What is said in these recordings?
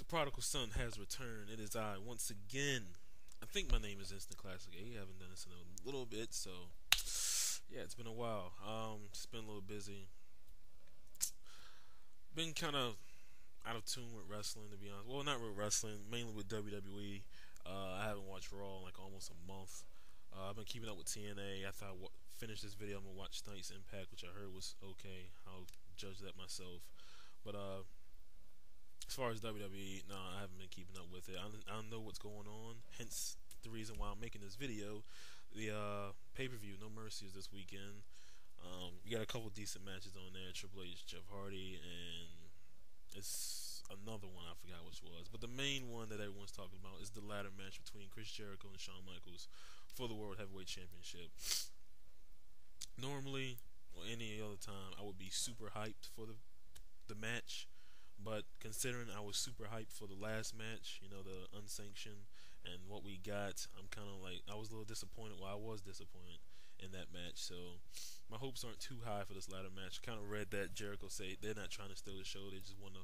The prodigal son has returned. It is I once again. I think my name is Instant Classic A. I haven't done this in a little bit, so yeah, it's been a while. Just been a little busy. Been kind of out of tune with wrestling, to be honest. Well, not with wrestling, mainly with WWE. I haven't watched Raw in like almost a month. I've been keeping up with TNA. After I finish this video, I'm gonna watch tonight's Impact, which I heard was okay. I'll judge that myself. But as far as WWE, no, I haven't been keeping up with it. I don't know what's going on. Hence the reason why I'm making this video. The pay-per-view, No Mercy, is this weekend. You got a couple decent matches on there. Triple H, Jeff Hardy, and it's another one I forgot which was. But the main one that everyone's talking about is the ladder match between Chris Jericho and Shawn Michaels for the World Heavyweight Championship. Normally, or any other time, I would be super hyped for the match. But considering I was super hyped for the last match, the unsanctioned, and what we got, I'm kind of like, I was a little disappointed. Well, I was disappointed in that match. So my hopes aren't too high for this ladder match. Kind of read that Jericho say they're not trying to steal the show. They just want to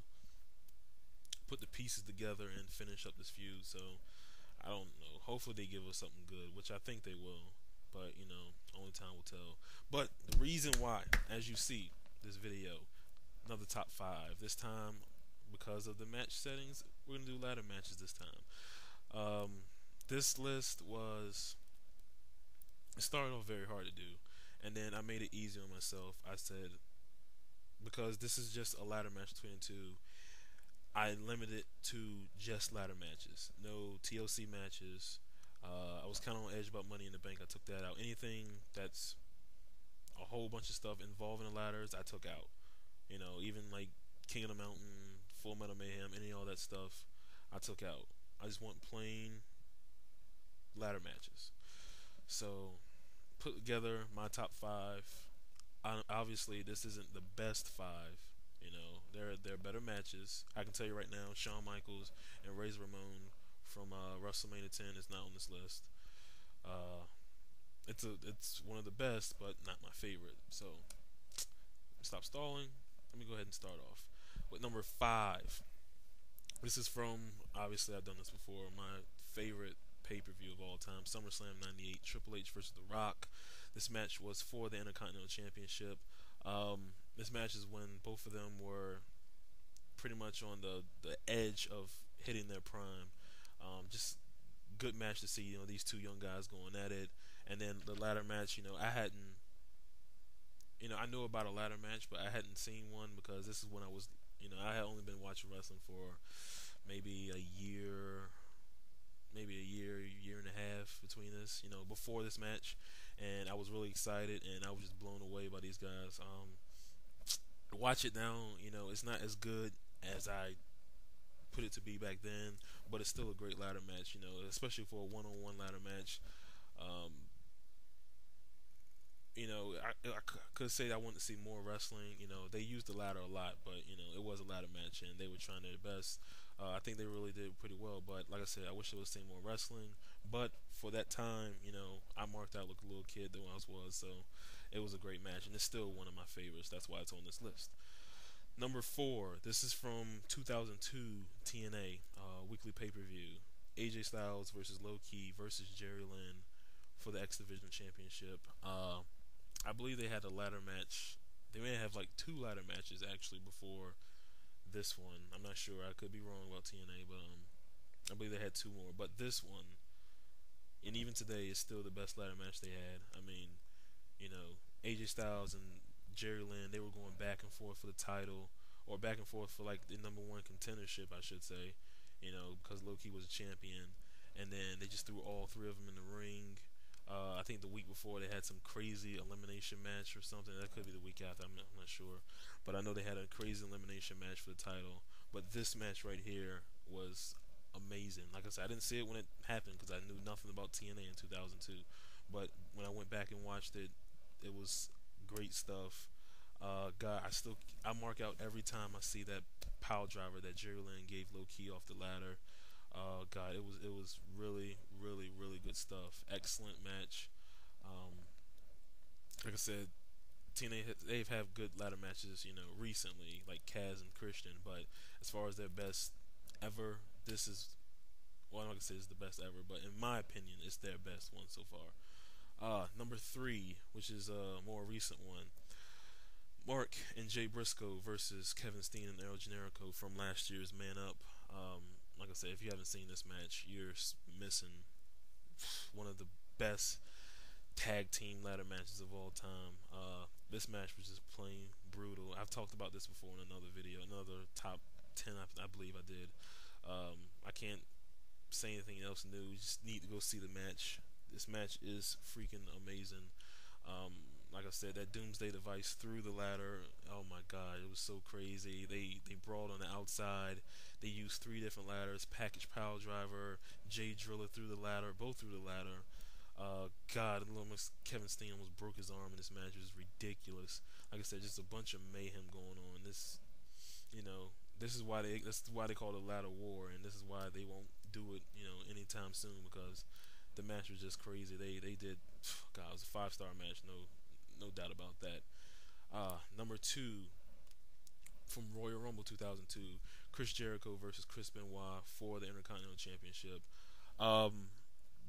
put the pieces together and finish up this feud. So I don't know. Hopefully they give us something good, which I think they will. But, only time will tell. But the reason why, as you see, this video, another top 5. This time, because of the match settings, we're going to do ladder matches this time. This list it started off very hard to do. And then I made it easy on myself. I said, because this is just a ladder match between the two, I limited it to just ladder matches. No TLC matches. I was kind of on edge about Money in the Bank. I took that out. Anything that's a whole bunch of stuff involving the ladders, I took out. Even like King of the Mountain, Full Metal Mayhem, any all that stuff, I took out. I just want plain ladder matches. So, put together my top 5. Obviously, this isn't the best 5. There are better matches. I can tell you right now, Shawn Michaels and Razor Ramon from WrestleMania 10 is not on this list. It's one of the best, but not my favorite. So, stop stalling. Let me go ahead and start off with number 5. This is from, obviously I've done this before, my favorite pay-per-view of all time, SummerSlam 98, Triple H versus The Rock. This match was for the Intercontinental Championship. This match is when both of them were pretty much on the edge of hitting their prime. Just good match to see, these two young guys going at it. And then the ladder match, I knew about a ladder match, but I hadn't seen one because this is when I was, I had only been watching wrestling for maybe a year, year and a half between this, before this match, and I was really excited, and I was just blown away by these guys. Watch it now, it's not as good as I put it to be back then, but it's still a great ladder match, especially for a one-on-one ladder match. I could say I wanted to see more wrestling. They used the ladder a lot, but it was a ladder match, and they were trying their best. I think they really did pretty well. But like I said, I wish I would have seen more wrestling. But for that time, I marked out like a little kid than I was, so it was a great match, and it's still one of my favorites. That's why it's on this list. Number 4. This is from 2002 TNA weekly pay-per-view. AJ Styles versus Low Ki versus Jerry Lynn for the X Division Championship. I believe they had a ladder match. They may have like 2 ladder matches actually before this one. I'm not sure. I could be wrong about TNA, but I believe they had 2 more. But this one, and even today, is still the best ladder match they had. I mean, AJ Styles and Jerry Lynn, they were going back and forth for the title, or back and forth for like the number 1 contendership, I should say. Because Low Ki was a champion, and then they just threw all 3 of them in the ring. I think the week before they had some crazy elimination match or something. That could be the week after. I'm not sure. But I know they had a crazy elimination match for the title. But this match right here was amazing. Like I said, I didn't see it when it happened because I knew nothing about TNA in 2002. But when I went back and watched it, it was great stuff. God, I mark out every time I see that pile driver that Jerry Lynn gave Low Ki off the ladder. God, it was really, really, really good stuff. Excellent match. Like I said, TNA they've had good ladder matches, recently, like Kaz and Christian. But as far as their best ever. This is, well, I'm not gonna say it's the best ever, but in my opinion, it's their best one so far. Number three, which is a more recent one, Mark and Jay Briscoe versus Kevin Steen and Jericho from last year's Man Up. Like I said, if you haven't seen this match, you're missing one of the best tag team ladder matches of all time. This match was just plain brutal. I've talked about this before in another video, another top 10, I believe I did. I can't say anything else new. You just need to go see the match. This match is freaking amazing. Like I said, that Doomsday Device through the ladder. Oh my God, it was so crazy. They brawled on the outside. They used three different ladders: package pile driver, Jay Driller through the ladder, both through the ladder. God, Kevin Steen almost broke his arm in this match. It was ridiculous. Like I said, just a bunch of mayhem going on. This is why they call it a ladder war, and this is why they won't do it, anytime soon, because the match was just crazy. They did, God, it was a 5-star match, no doubt about that. Number two, from Royal Rumble 2002, Chris Jericho versus Chris Benoit for the Intercontinental Championship.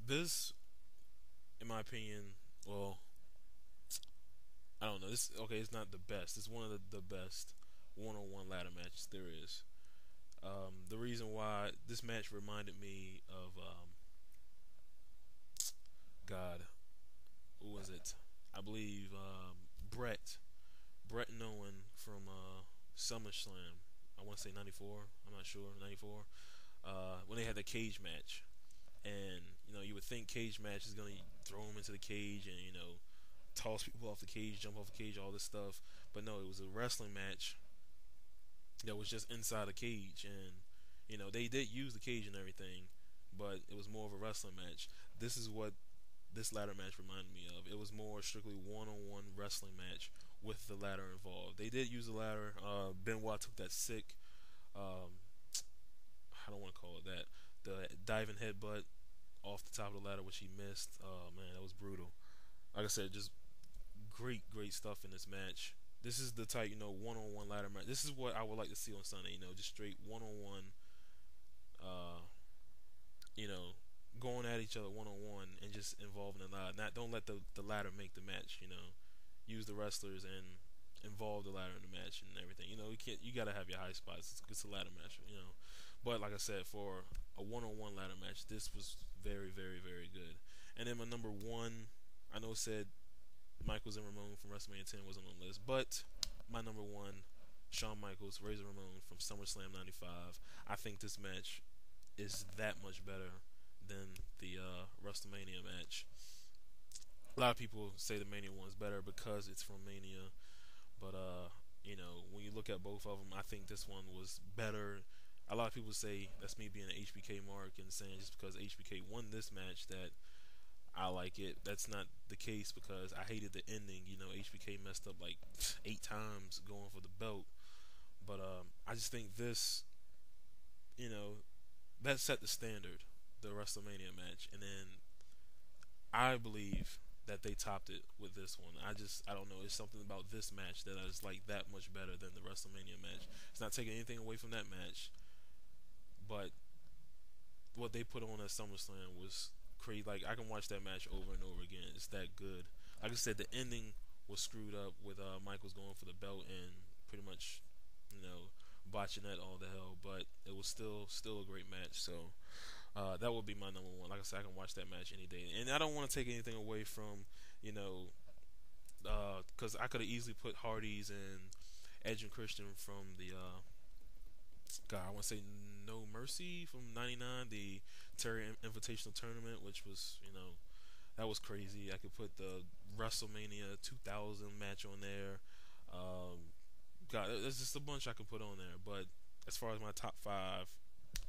This, in my opinion, well, I don't know. It's not the best. It's one of the best one-on-one ladder matches there is. The reason why this match reminded me of God, who was it? I believe Brett and Owen from SummerSlam. I want to say '94. I'm not sure. '94. When they had the cage match, and you would think cage match is gonna throw them into the cage and toss people off the cage, jump off the cage, all this stuff. But no, it was a wrestling match that was just inside a cage, and they did use the cage and everything, but it was more of a wrestling match. This is what this ladder match reminded me of. It was more strictly one-on-one wrestling match with the ladder involved. They did use the ladder. Benoit took that sick, I don't want to call it that, the diving headbutt off the top of the ladder, which he missed. Oh man, that was brutal. Like I said, just great stuff in this match. This is the type, one-on-one ladder match. This is what I would like to see on Sunday. Just straight one-on-one. Going at each other one-on-one and just involving the ladder. Don't let the ladder make the match. Use the wrestlers and involve the ladder in the match and everything. You gotta have your high spots. It's a ladder match. But like I said, for a one-on-one ladder match, this was very, very, very good. And then my number one, I know it said Michaels and Ramon from WrestleMania 10 wasn't on the list, but my number one, Shawn Michaels, Razor Ramon from SummerSlam '95. I think this match is that much better than the WrestleMania match. A lot of people say the Mania one's better because it's from Mania, but when you look at both of them, I think this one was better. A lot of people say that's me being an HBK mark and saying just because HBK won this match that I like it. That's not the case because I hated the ending. HBK messed up like 8 times going for the belt, but I just think this, that set the standard, the WrestleMania match, and then I believe that they topped it with this one. I don't know. It's something about this match that I just like that much better than the WrestleMania match. It's not taking anything away from that match, but what they put on at SummerSlam was crazy. Like, I can watch that match over and over again. It's that good. Like I said, the ending was screwed up with Michaels going for the belt and pretty much, botching that all the hell. But it was still a great match. So that would be my number one. Like I said, I can watch that match any day. And I don't want to take anything away from, because I could have easily put Hardy's and Edge and Christian from the God, I want to say No Mercy from '99, the Terry Invitational Tournament, which was, that was crazy. I could put the WrestleMania 2000 match on there. God, there's just a bunch I could put on there. But as far as my top 5,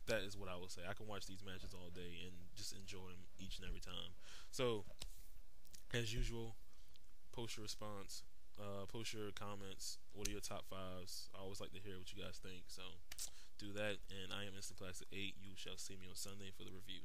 that is what I would say. I can watch these matches all day and just enjoy them each and every time. So, as usual, post your response, post your comments. What are your top 5s? I always like to hear what you guys think. So, do that. And I am Instant Classic 8. You shall see me on Sunday for the review.